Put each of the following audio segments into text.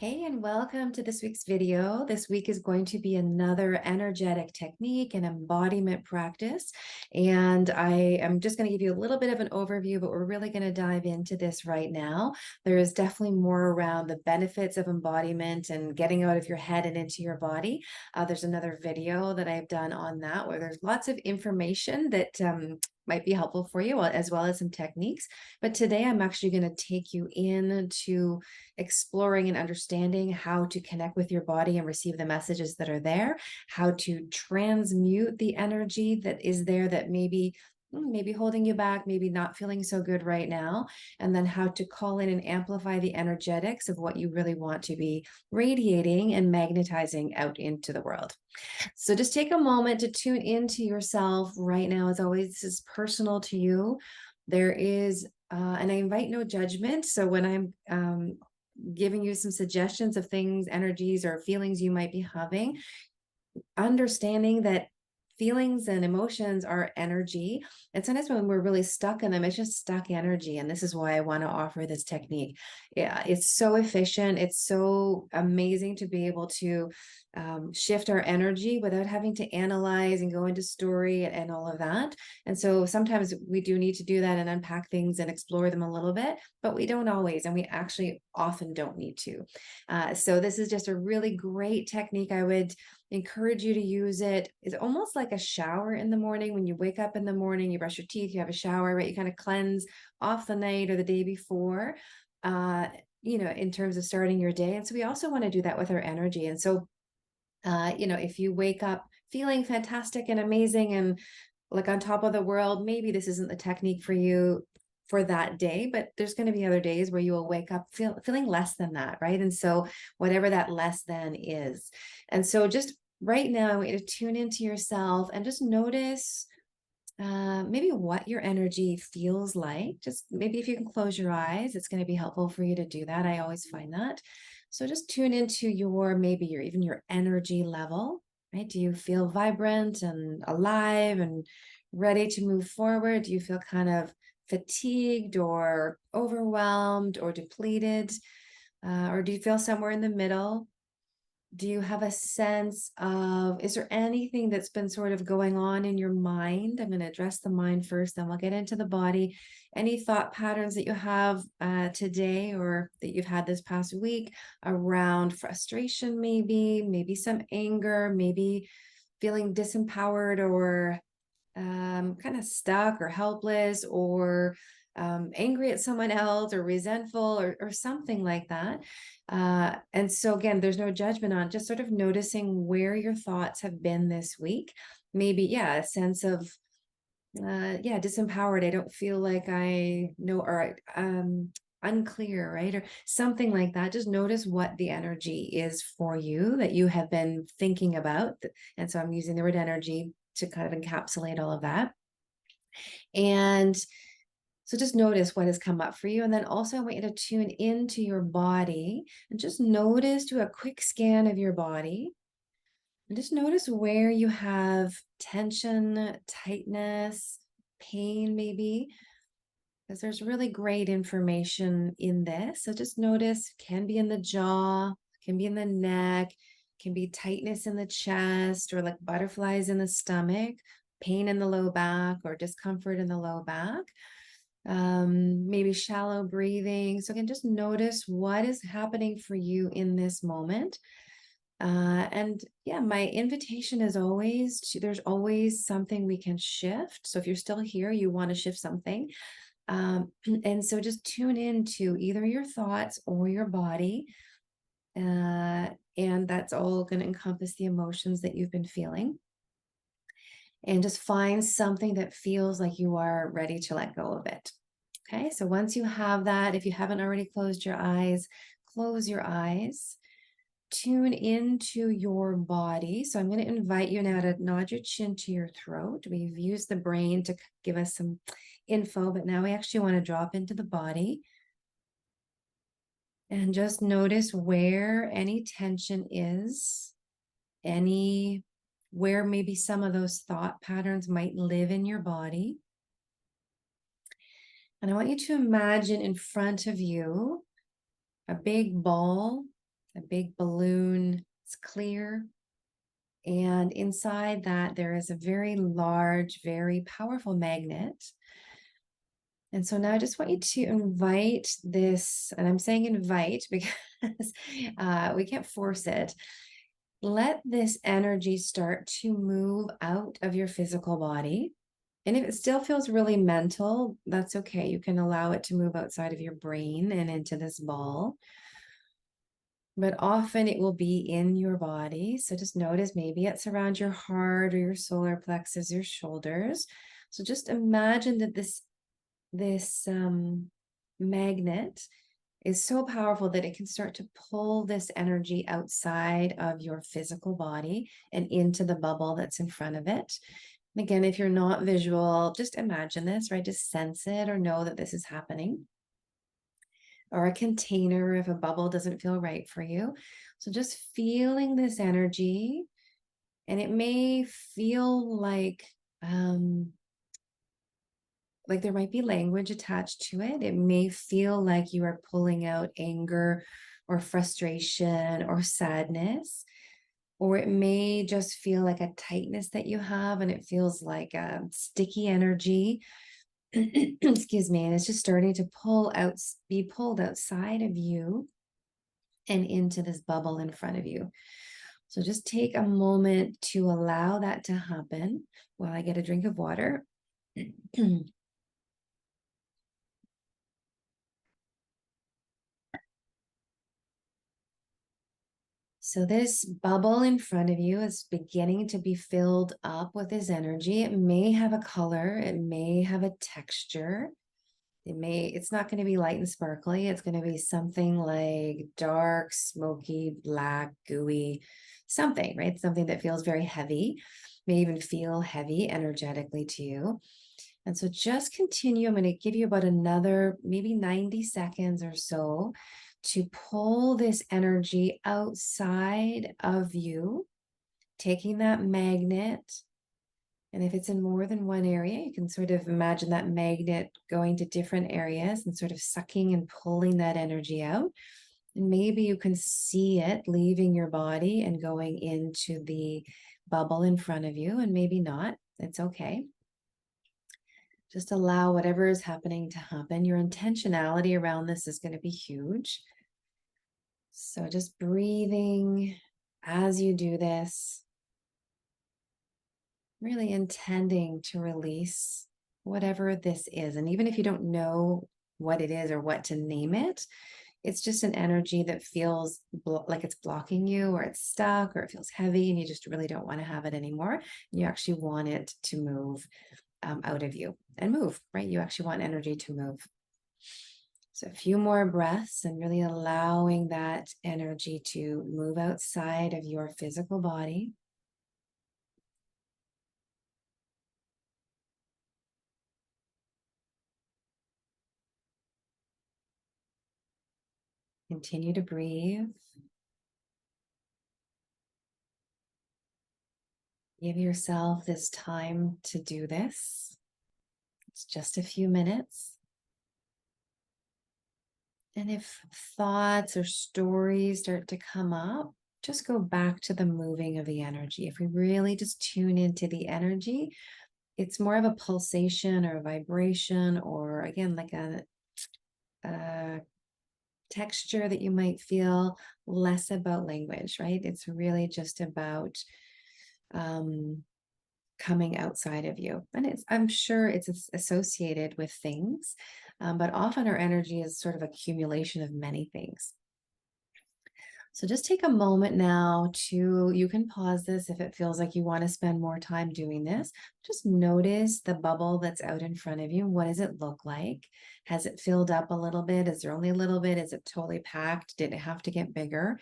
Hey, and welcome to this week's video. This week is going to be another energetic technique and embodiment practice. And I am just going to give you a little bit of an overview, but we're really going to dive into this right now. There is definitely more around the benefits of embodiment and getting out of your head and into your body. There's another video that I've done on that where there's lots of information that might be helpful for you, as well as some techniques. But today I'm actually going to take you into exploring and understanding how to connect with your body and receive the messages that are there, how to transmute the energy that is there that maybe holding you back, maybe not feeling so good right now, and then how to call in and amplify the energetics of what you really want to be radiating and magnetizing out into the world. So just take a moment to tune into yourself right now. As always, this is personal to you. There is, and I invite no judgment. So when I'm giving you some suggestions of things, energies, or feelings you might be having, understanding that feelings and emotions are energy. And sometimes when we're really stuck in them, it's just stuck energy. And this is why I want to offer this technique. Yeah, it's so efficient. It's so amazing to be able to shift our energy without having to analyze and go into story and all of that. And so sometimes we do need to do that and unpack things and explore them a little bit, but we don't always, and we actually often don't need to. So this is just a really great technique. I would encourage you to use it. It's almost like a shower in the morning. When you wake up in the morning, you brush your teeth, you have a shower, right? You kind of cleanse off the night or the day before, in terms of starting your day. And so we also want to do that with our energy. And so, if you wake up feeling fantastic and amazing and like on top of the world, maybe this isn't the technique for you for that day, but there's going to be other days where you will wake up feeling less than that, right? And so whatever that less than is. And so just right now, I want you to tune into yourself and just notice maybe what your energy feels like. Just maybe if you can close your eyes, it's going to be helpful for you to do that. I always find that. So just tune into even your energy level, right? Do you feel vibrant and alive and ready to move forward? Do you feel kind of fatigued or overwhelmed or depleted? Or do you feel somewhere in the middle? Do you have a sense of, is there anything that's been sort of going on in your mind? I'm going to address the mind first, then we'll get into the body. Any thought patterns that you have today or that you've had this past week around frustration, maybe some anger, maybe feeling disempowered or kind of stuck or helpless or angry at someone else or resentful or something like that. And so again, there's no judgment on just sort of noticing where your thoughts have been this week. Maybe, yeah, a sense of, disempowered. I don't feel like I know, or unclear, right? Or something like that. Just notice what the energy is for you that you have been thinking about. And so I'm using the word energy to kind of encapsulate all of that. And so just notice what has come up for you. And then also I want you to tune into your body and just notice, do a quick scan of your body and just notice where you have tension, tightness, pain, maybe, because there's really great information in this. So just notice, can be in the jaw, can be in the neck, can be tightness in the chest or like butterflies in the stomach, pain in the low back or discomfort in the low back, maybe shallow breathing. So again, just notice what is happening for you in this moment. And yeah, my invitation is always there's always something we can shift. So if you're still here, you want to shift something. And so just tune into either your thoughts or your body. And that's all going to encompass the emotions that you've been feeling. And just find something that feels like you are ready to let go of it. Okay, so once you have that, if you haven't already closed your eyes, close your eyes. Tune into your body. So I'm going to invite you now to nod your chin to your throat. We've used the brain to give us some info, but now we actually want to drop into the body. And just notice where any tension is, where maybe some of those thought patterns might live in your body. And I want you to imagine in front of you a big ball a big balloon. It's clear. And inside that, there is a very large, very powerful magnet. And so now I just want you to invite this, and I'm saying invite because we can't force it. Let this energy start to move out of your physical body. And if it still feels really mental, that's okay. You can allow it to move outside of your brain and into this ball. But often it will be in your body. So just notice maybe it's around your heart or your solar plexus, your shoulders. So just imagine that this magnet is so powerful that it can start to pull this energy outside of your physical body and into the bubble that's in front of it. And again, if you're not visual, just imagine this, right? Just sense it or know that this is happening. Or a container if a bubble doesn't feel right for you. So just feeling this energy, and it may feel like there might be language attached to it. It may feel like you are pulling out anger or frustration or sadness, or it may just feel like a tightness that you have and it feels like a sticky energy. Excuse me, and it's just starting to be pulled outside of you and into this bubble in front of you. So just take a moment to allow that to happen while I get a drink of water. So this bubble in front of you is beginning to be filled up with this energy. It may have a color, it may have a texture. It's not going to be light and sparkly. It's going to be something like dark, smoky, black, gooey, something, right? Something that feels very heavy, may even feel heavy energetically to you. And so just continue. I'm going to give you about another maybe 90 seconds or so to pull this energy outside of you, taking that magnet. And if it's in more than one area, you can sort of imagine that magnet going to different areas and sort of sucking and pulling that energy out. And maybe you can see it leaving your body and going into the bubble in front of you, and maybe not. It's okay. Just allow whatever is happening to happen. Your intentionality around this is going to be huge. So just breathing as you do this, really intending to release whatever this is. And even if you don't know what it is or what to name it, it's just an energy that feels like it's blocking you, or it's stuck, or it feels heavy and you just really don't want to have it anymore. You actually want it to move out of you and move, right? You actually want energy to move. So a few more breaths and really allowing that energy to move outside of your physical body. Continue to breathe. Give yourself this time to do this. It's just a few minutes. And if thoughts or stories start to come up, just go back to the moving of the energy. If we really just tune into the energy, it's more of a pulsation or a vibration, or again, like a texture that you might feel, less about language, right? It's really just about coming outside of you. And I'm sure it's associated with things, but often our energy is sort of accumulation of many things. So just take a moment now you can pause this if it feels like you want to spend more time doing this. Just notice the bubble that's out in front of you. What does it look like? Has it filled up a little bit? Is there only a little bit? Is it totally packed? Did it have to get bigger?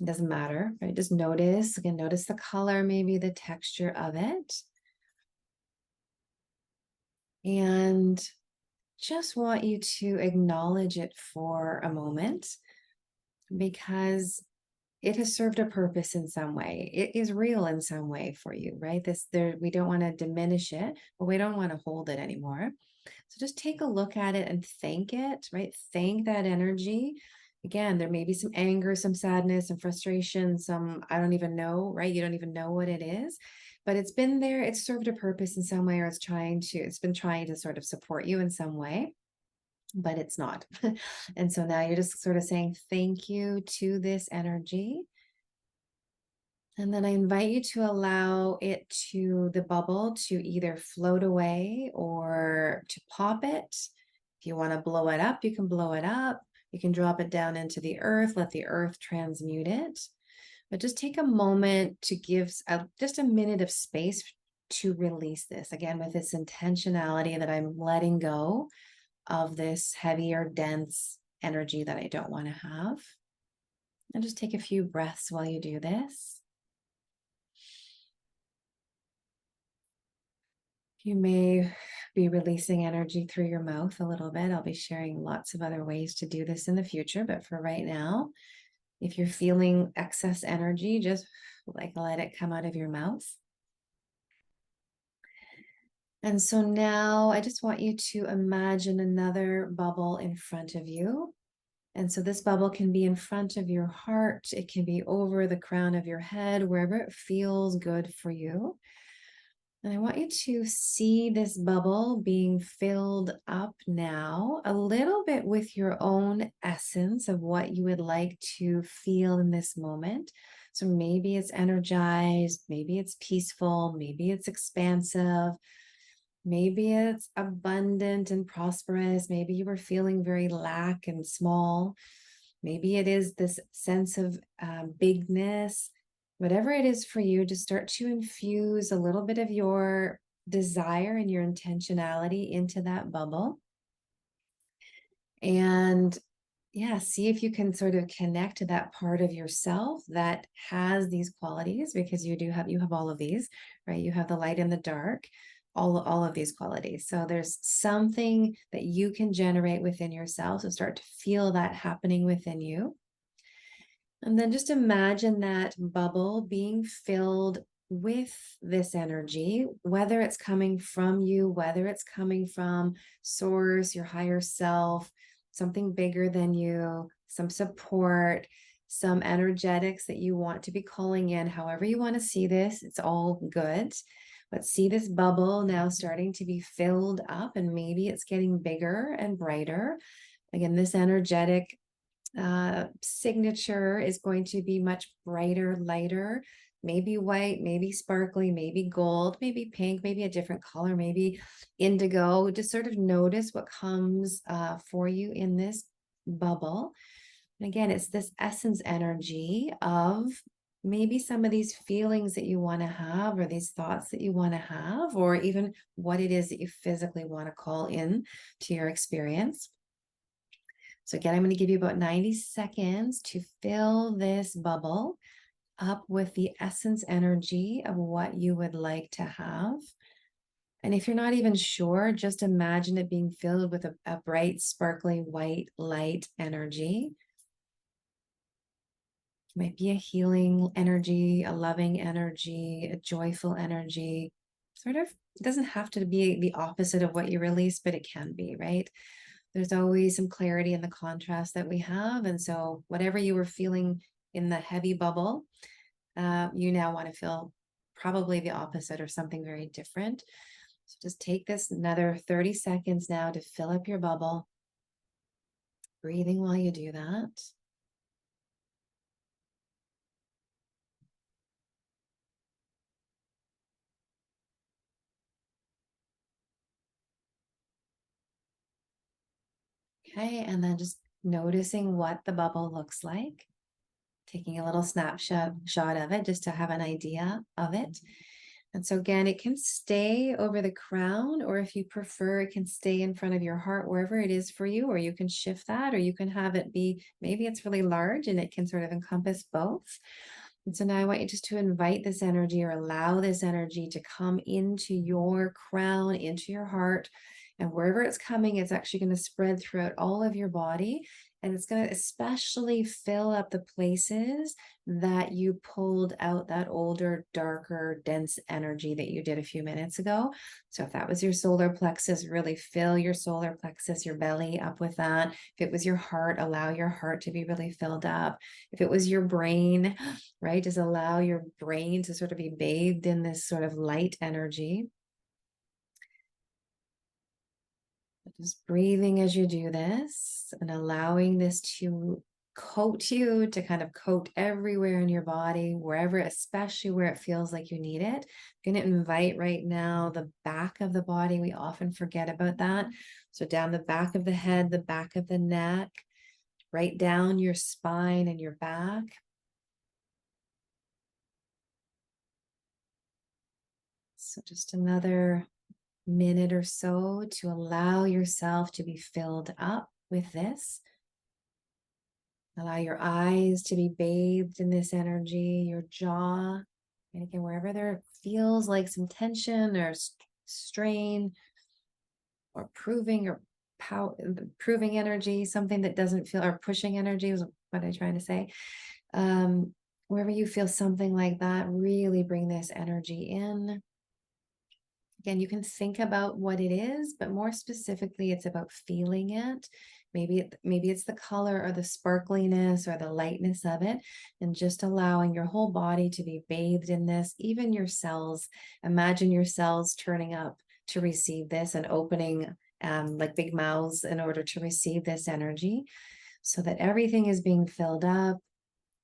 It doesn't matter, right? Just notice, again, notice the color, maybe the texture of it. And just want you to acknowledge it for a moment, because it has served a purpose in some way. It is real in some way for you, right? We don't want to diminish it, but we don't want to hold it anymore. So just take a look at it and thank it, right? Thank that energy Again, there may be some anger, some sadness, some frustration, some, I don't even know, right? You don't even know what it is, but it's been there. It's served a purpose in some way, or it's been trying to sort of support you in some way, but it's not. And so now you're just sort of saying thank you to this energy. And then I invite you to allow the bubble to either float away or to pop it. If you want to blow it up, you can blow it up. You can drop it down into the earth, let the earth transmute it. But just take a moment to give just a minute of space to release this. Again, with this intentionality that I'm letting go of this heavier, dense energy that I don't want to have. And just take a few breaths while you do this. You may be releasing energy through your mouth a little bit. I'll be sharing lots of other ways to do this in the future, but for right now, if you're feeling excess energy, just like let it come out of your mouth. And so now I just want you to imagine another bubble in front of you. And so this bubble can be in front of your heart. It can be over the crown of your head, wherever it feels good for you. And I want you to see this bubble being filled up now a little bit with your own essence of what you would like to feel in this moment. So maybe it's energized, maybe it's peaceful, maybe it's expansive, maybe it's abundant and prosperous, maybe you were feeling very lack and small, maybe it is this sense of bigness. Whatever it is for you, to start to infuse a little bit of your desire and your intentionality into that bubble. And yeah, see if you can sort of connect to that part of yourself that has these qualities, because you have all of these, right? You have the light and the dark, all of these qualities. So there's something that you can generate within yourself. So start to feel that happening within you. And then just imagine that bubble being filled with this energy, whether it's coming from you, whether it's coming from source, your higher self, something bigger than you, some support, some energetics that you want to be calling in, however you want to see this, it's all good. But see this bubble now starting to be filled up, and maybe it's getting bigger and brighter. Again, this energetic signature is going to be much brighter, lighter, maybe white, maybe sparkly, maybe gold, maybe pink, maybe a different color, maybe indigo. Just sort of notice what comes for you in this bubble. And again, it's this essence energy of maybe some of these feelings that you want to have, or these thoughts that you want to have, or even what it is that you physically want to call in to your experience. So again, I'm going to give you about 90 seconds to fill this bubble up with the essence energy of what you would like to have. And if you're not even sure, just imagine it being filled with a bright, sparkly, white light energy. It might be a healing energy, a loving energy, a joyful energy. Sort of, it doesn't have to be the opposite of what you release, but it can be, right? There's always some clarity in the contrast that we have. And so whatever you were feeling in the heavy bubble, you now want to feel probably the opposite or something very different. So just take this another 30 seconds now to fill up your bubble, breathing while you do that. Okay, and then just noticing what the bubble looks like, taking a little snapshot of it just to have an idea of it. And so again, it can stay over the crown, or if you prefer, it can stay in front of your heart, wherever it is for you, or you can shift that, or you can have it be, maybe it's really large and it can sort of encompass both. And so now I want you just to invite this energy, or allow this energy to come into your crown, into your heart, And wherever it's coming, it's actually going to spread throughout all of your body. And it's going to especially fill up the places that you pulled out that older, darker, dense energy that you did a few minutes ago. So if that was your solar plexus, really fill your solar plexus, your belly up with that. If it was your heart, allow your heart to be really filled up. If it was your brain, right, just allow your brain to sort of be bathed in this sort of light energy. Just breathing as you do this and allowing this to coat you, to kind of coat everywhere in your body, wherever, especially where it feels like you need it. I'm going to invite right now the back of the body. We often forget about that. So down the back of the head, the back of the neck, right down your spine and your back. So just another minute or so to allow yourself to be filled up with this. Allow your eyes to be bathed in this energy, your jaw, and again, wherever there feels like some tension or strain or proving energy, something that doesn't feel, or pushing energy was what I'm trying to say. Wherever you feel something like that, really bring this energy in. Again, you can think about what it is, but more specifically, it's about feeling it. Maybe it's the color or the sparkliness or the lightness of it, and just allowing your whole body to be bathed in this, even your cells. Imagine your cells turning up to receive this and opening like big mouths in order to receive this energy, so that everything is being filled up.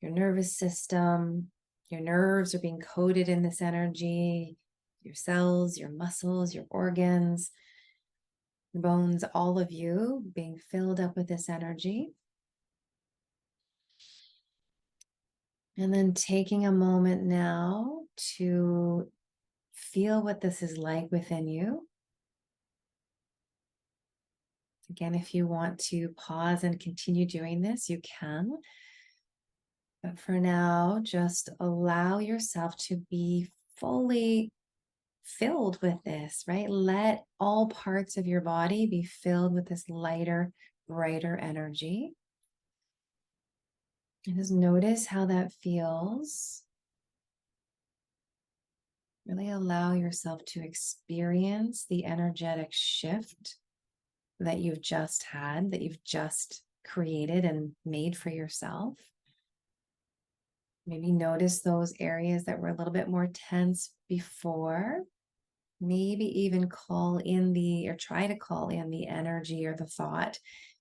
Your nervous system, your nerves are being coated in this energy. Your cells, your muscles, your organs, your bones, all of you being filled up with this energy. And then taking a moment now to feel what this is like within you. Again, if you want to pause and continue doing this, you can. But for now, just allow yourself to be fully filled with this, right? Let all parts of your body be filled with this lighter, brighter energy. And just notice how that feels. Really allow yourself to experience the energetic shift that you've just had, that you've just created and made for yourself. Maybe notice those areas that were a little bit more tense before. Maybe even try to call in the energy or the thought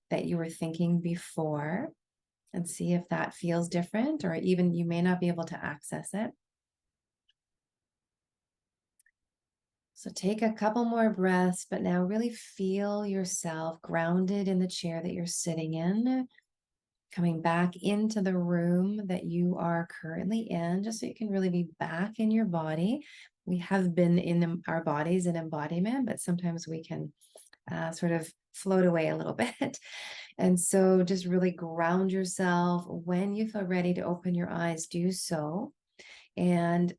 that you were thinking before, and see if that feels different, or even you may not be able to access it. So take a couple more breaths, but now really feel yourself grounded in the chair that you're sitting in, coming back into the room that you are currently in, just so you can really be back in your body. We have been in our bodies in embodiment, but sometimes we can sort of float away a little bit. And so just really ground yourself. When you feel ready to open your eyes, do so. And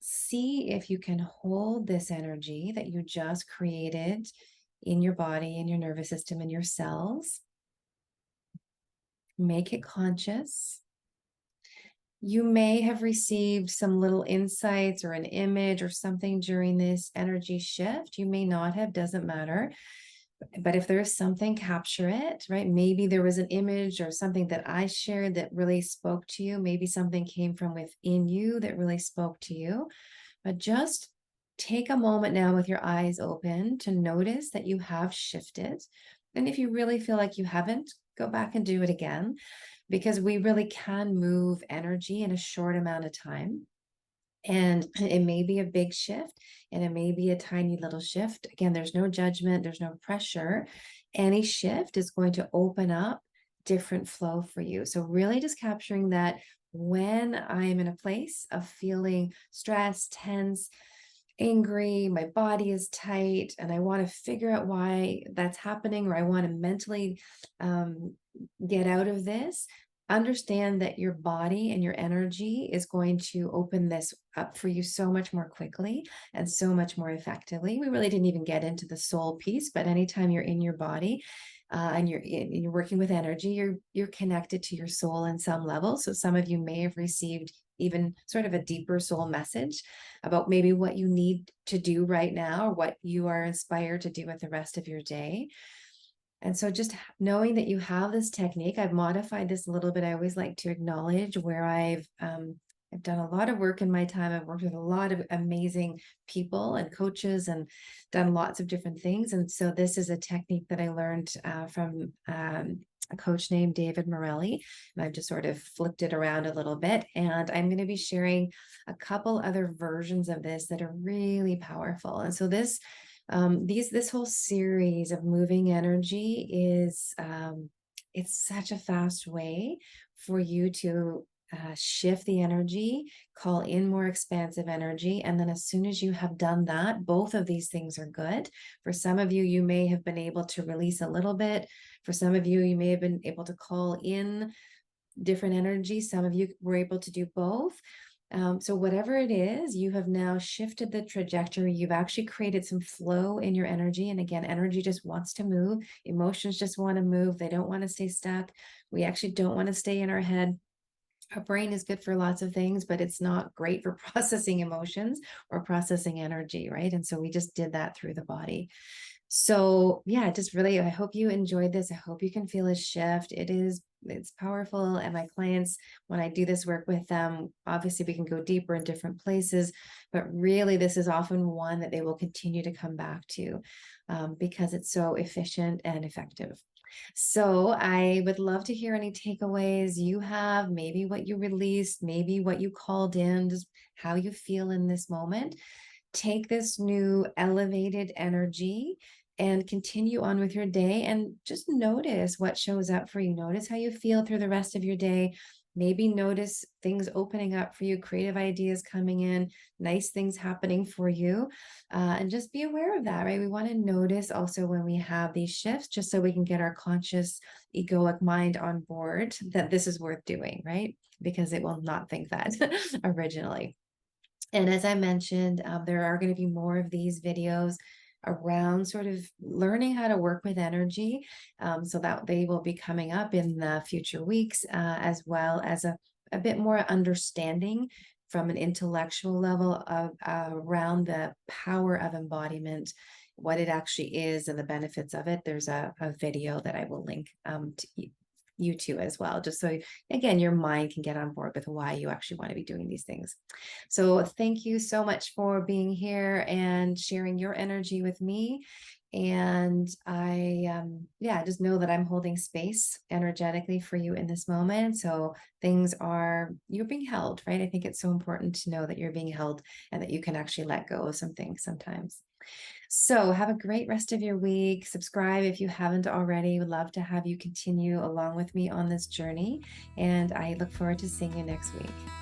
see if you can hold this energy that you just created in your body, in your nervous system, in your cells. Make it conscious. You may have received some little insights or an image or something during this energy shift. You may not have, doesn't matter. But if there's something, capture it, right? Maybe there was an image or something that I shared that really spoke to you. Maybe something came from within you that really spoke to you. But just take a moment now with your eyes open to notice that you have shifted. And if you really feel like you haven't, go back and do it again, because we really can move energy in a short amount of time. And it may be a big shift and it may be a tiny little shift. Again, there's no judgment, there's no pressure. Any shift is going to open up different flow for you. So really just capturing that when I'm in a place of feeling stressed, tense, angry, my body is tight, and I want to figure out why that's happening, or I want to mentally get out of this. understand that your body and your energy is going to open this up for you so much more quickly and so much more effectively. We really didn't even get into the soul piece, but anytime you're in your body, and you're working with energy, you're connected to your soul in some level. So some of you may have received even sort of a deeper soul message about maybe what you need to do right now, or what you are inspired to do with the rest of your day. And so just knowing that you have this technique, I've modified this a little bit. I always like to acknowledge where I've done a lot of work in my time. I've worked with a lot of amazing people and coaches and done lots of different things. And so this is a technique that I learned from a coach named David Morelli. And I've just sort of flipped it around a little bit. And I'm going to be sharing a couple other versions of this that are really powerful. And so this whole series of moving energy is it's such a fast way for you to shift the energy, call in more expansive energy. And then as soon as you have done that, both of these things are good. For some of you, you may have been able to release a little bit. For some of you, you may have been able to call in different energy. Some of you were able to do both. So whatever it is, you have now shifted the trajectory. You've actually created some flow in your energy. And again, energy just wants to move. Emotions just want to move. They don't want to stay stuck. We actually don't want to stay in our head. Our brain is good for lots of things, but it's not great for processing emotions or processing energy, right? And so we just did that through the body. So yeah, just really, I hope you enjoyed this. I hope you can feel a shift. It's powerful. And my clients, when I do this work with them, obviously we can go deeper in different places, but really this is often one that they will continue to come back to because it's so efficient and effective. So I would love to hear any takeaways you have, maybe what you released, maybe what you called in, just how you feel in this moment. Take this new elevated energy and continue on with your day, and just notice what shows up for you. Notice how you feel through the rest of your day. Maybe notice things opening up for you, creative ideas coming in, nice things happening for you. And just be aware of that, right? We want to notice also when we have these shifts, just so we can get our conscious, egoic mind on board that this is worth doing, right? Because it will not think that originally. And as I mentioned, there are going to be more of these videos around sort of learning how to work with energy. So that they will be coming up in the future weeks, as well as a bit more understanding from an intellectual level of around the power of embodiment, what it actually is and the benefits of it. There's a video that I will link to you to as well, just so again your mind can get on board with why you actually want to be doing these things. So thank you so much for being here and sharing your energy with me. And I yeah, just know that I'm holding space energetically for you in this moment. So you're being held, right? I think it's so important to know that you're being held and that you can actually let go of some things sometimes. So have a great rest of your week. Subscribe if you haven't already. Would love to have you continue along with me on this journey. And I look forward to seeing you next week.